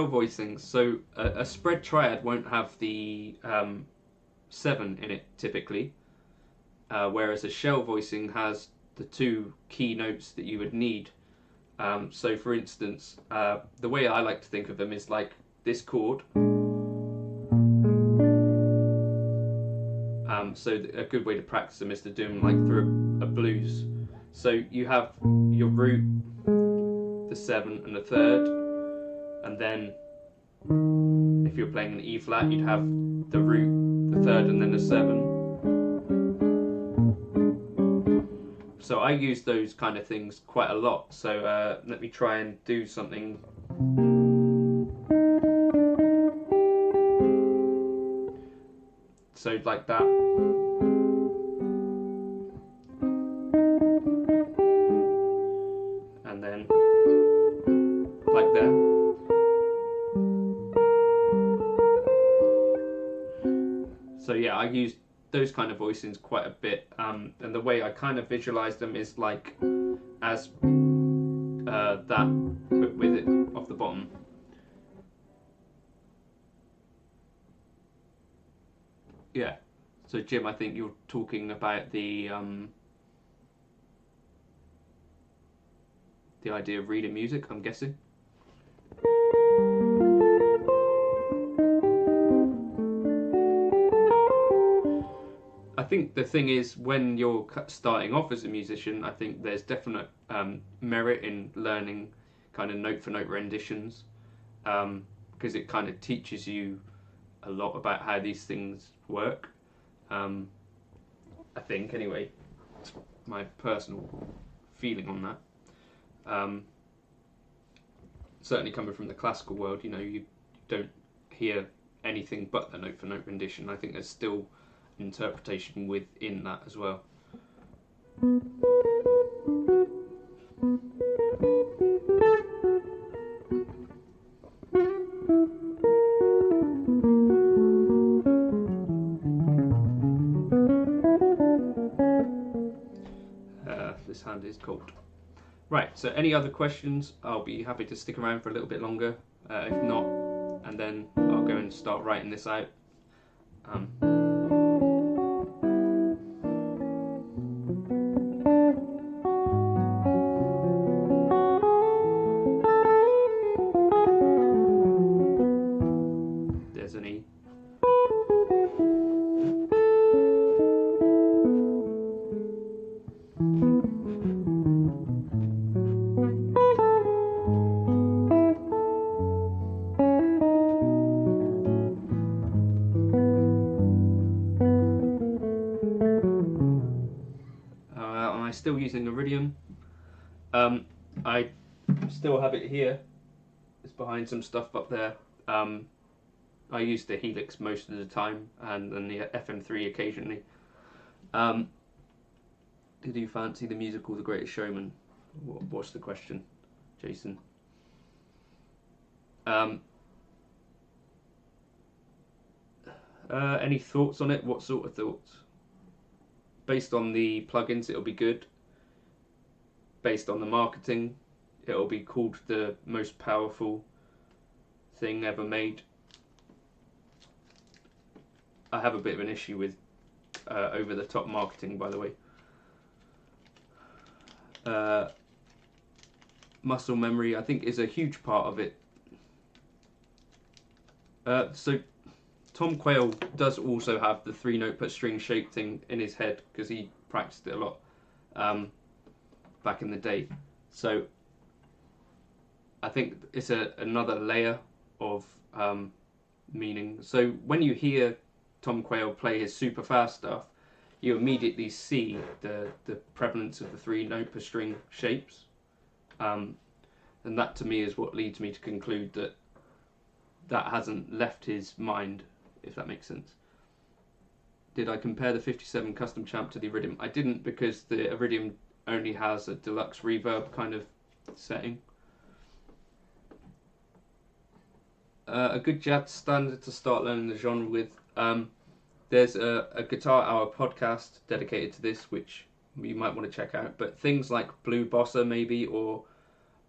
voicings. So a spread triad won't have the 7 in it typically, whereas a shell voicing has the 2 key notes that you would need. So for instance, the way I like to think of them is like this chord. So a good way to practice them is to do them like through a blues. So you have your root, the 7 and the 3rd, and then if you're playing an E flat, you'd have the root, the 3rd, and then the 7. So I use those kind of things quite a lot. So let me try and do something. So like that. And then like that. So yeah, I use those kind of voicings quite a bit, and the way I kind of visualize them is like as that, but with it off the bottom. Yeah. So Jim, I think you're talking about the idea of reading music, I'm guessing. I think the thing is, when you're starting off as a musician, I think there's definite merit in learning kind of note for note renditions, because it kind of teaches you a lot about how these things work. I think, anyway, it's my personal feeling on that. Certainly coming from the classical world, you know, you don't hear anything but the note for note rendition. I think there's still interpretation within that as well. This hand is cold. Right, so any other questions? I'll be happy to stick around for a little bit longer. If not, and then I'll go and start writing this out. There's an E. Still using Iridium. I still have it here. It's behind some stuff up there. I use the Helix most of the time, and then the FM3 occasionally. Did you fancy the musical The Greatest Showman? What's the question, Jason? Any thoughts on it? What sort of thoughts? Based on the plugins, it'll be good. Based on the marketing, it'll be called the most powerful thing ever made. I have a bit of an issue with over-the-top marketing, by the way. Muscle memory, I think, is a huge part of it. So Tom Quayle does also have the 3-note per string shape thing in his head, because he practiced it a lot back in the day. So I think it's another layer of meaning. So when you hear Tom Quayle play his super fast stuff, you immediately see the prevalence of the 3-note per string shapes, and that to me is what leads me to conclude that hasn't left his mind, if that makes sense. did I compare the 57 custom champ to the Iridium? I didn't, because the Iridium only has a deluxe reverb kind of setting. A good jazz standard to start learning the genre with. There's a Guitar Hour podcast dedicated to this, which you might want to check out. But things like Blue Bossa maybe, or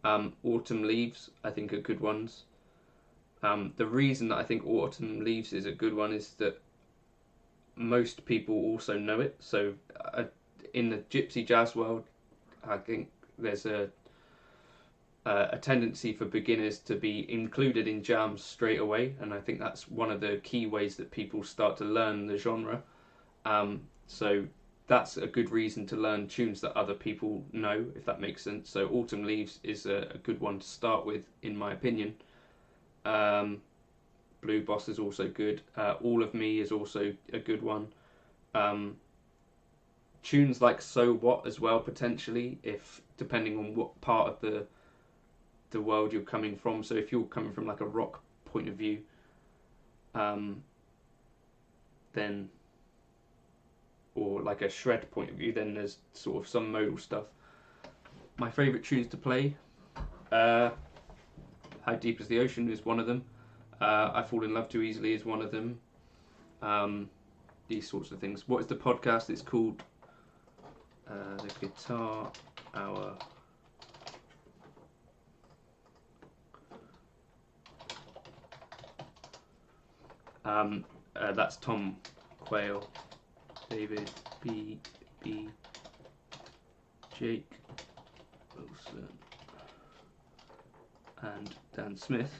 Autumn Leaves, I think are good ones. The reason that I think Autumn Leaves is a good one is that most people also know it. So in the gypsy jazz world, I think there's a tendency for beginners to be included in jams straight away, and I think that's one of the key ways that people start to learn the genre. So that's a good reason to learn tunes that other people know, if that makes sense. So Autumn Leaves is a good one to start with, in my opinion. Blue Boss is also good. All of Me is also a good one. Tunes like So What as well, potentially, if depending on what part of the world you're coming from. So if you're coming from like a rock point of view, then, or like a shred point of view, then there's sort of some modal stuff. My favourite tunes to play, How Deep Is the Ocean is one of them. I Fall in Love Too Easily is one of them. These sorts of things. What is the podcast? It's called the Guitar Hour. That's Tom Quayle, David B. Jake Wilson, and Dan Smith.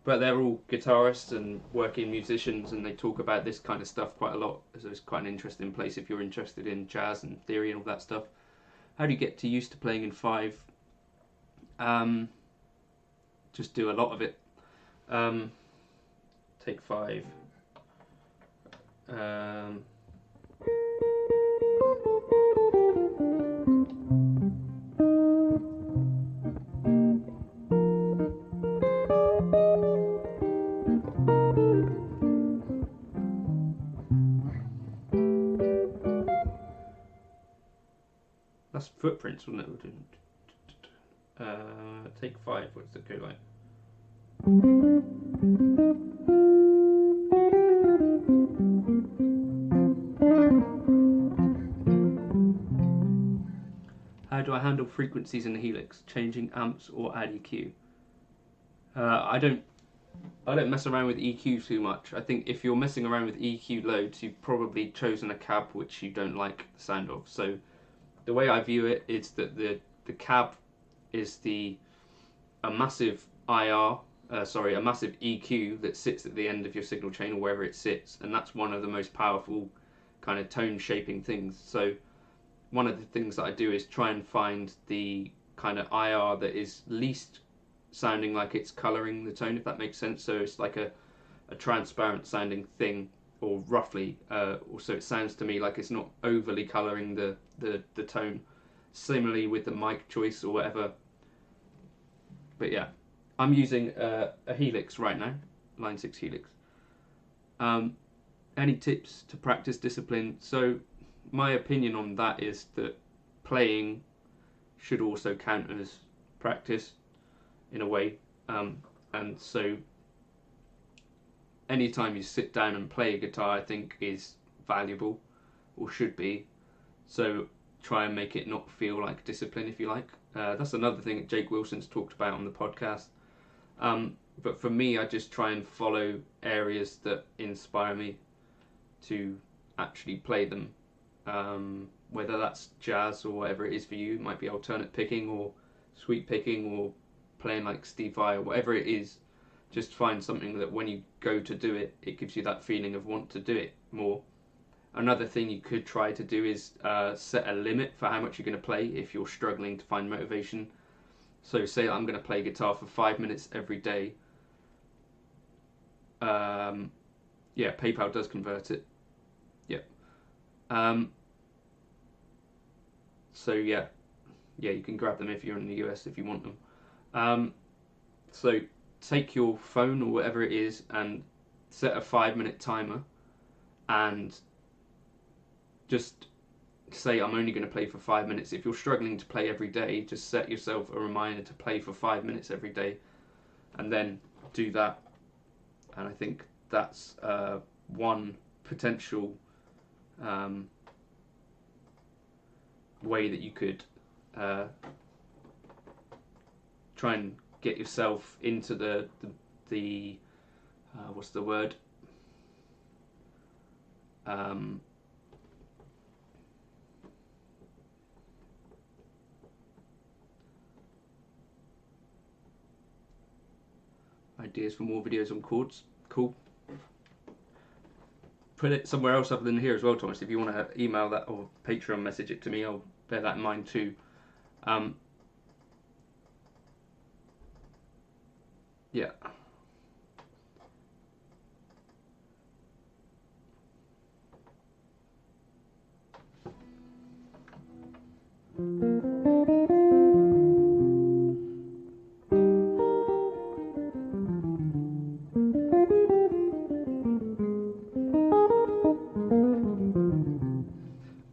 But they're all guitarists and working musicians, and they talk about this kind of stuff quite a lot. So it's quite an interesting place if you're interested in jazz and theory and all that stuff. How do you get used to playing in 5? Just do a lot of it. Take 5. That's footprints, wasn't it? Take 5. What's it go like? How do I handle frequencies in the Helix? Changing amps or add EQ? I don't mess around with EQ too much. I think if you're messing around with EQ loads, you've probably chosen a cab which you don't like the sound of. So the way I view it is that the cab is a massive a massive EQ that sits at the end of your signal chain or wherever it sits, and that's one of the most powerful kind of tone shaping things. So one of the things that I do is try and find the kind of IR that is least sounding like it's colouring the tone, if that makes sense. So it's like a transparent sounding thing, or roughly, so it sounds to me like it's not overly colouring the tone. Similarly with the mic choice or whatever. But yeah, I'm using a Helix right now, Line 6 Helix. Any tips to practice discipline? So my opinion on that is that playing should also count as practice in a way, and so anytime you sit down and play a guitar, I think is valuable, or should be. So try and make it not feel like discipline, if you like. That's another thing that Jake Wilson's talked about on the podcast. But for me, I just try and follow areas that inspire me to actually play them. Whether that's jazz or whatever it is for you, it might be alternate picking or sweep picking or playing like Steve Vai or whatever it is. Just find something that when you go to do it, it gives you that feeling of want to do it more. Another thing you could try to do is set a limit for how much you're going to play if you're struggling to find motivation. So say I'm going to play guitar for 5 minutes every day. Yeah, PayPal does convert it. Yep. So yeah, you can grab them if you're in the US if you want them. So take your phone or whatever it is and set a 5-minute timer and just say I'm only going to play for 5 minutes. If you're struggling to play every day, just set yourself a reminder to play for 5 minutes every day, and then do that. And I think that's one potential way that you could try and get yourself into the what's the word? Ideas for more videos on chords. Cool. Put it somewhere else other than here as well, Thomas. If you want to email that or Patreon message it to me, I'll bear that in mind too. Yeah.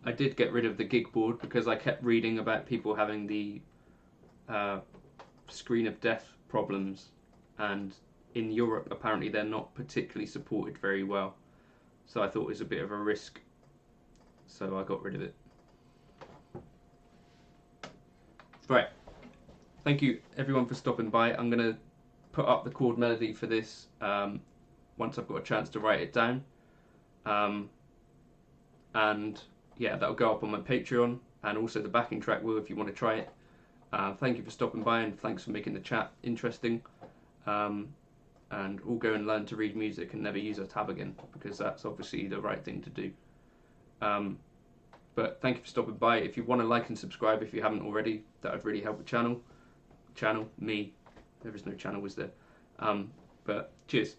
I did get rid of the gig board because I kept reading about people having the screen of death problems, and in Europe apparently they're not particularly supported very well, so I thought it was a bit of a risk, so I got rid of it. Right, thank you everyone for stopping by. I'm going to put up the chord melody for this once I've got a chance to write it down, and yeah, that'll go up on my Patreon, and also the backing track will if you want to try it. Thank you for stopping by, and thanks for making the chat interesting. And all go and learn to read music and never use a tab again, because that's obviously the right thing to do. But thank you for stopping by. If you want to like and subscribe if you haven't already, that would really help the channel. Me. There is no channel, is there? But cheers.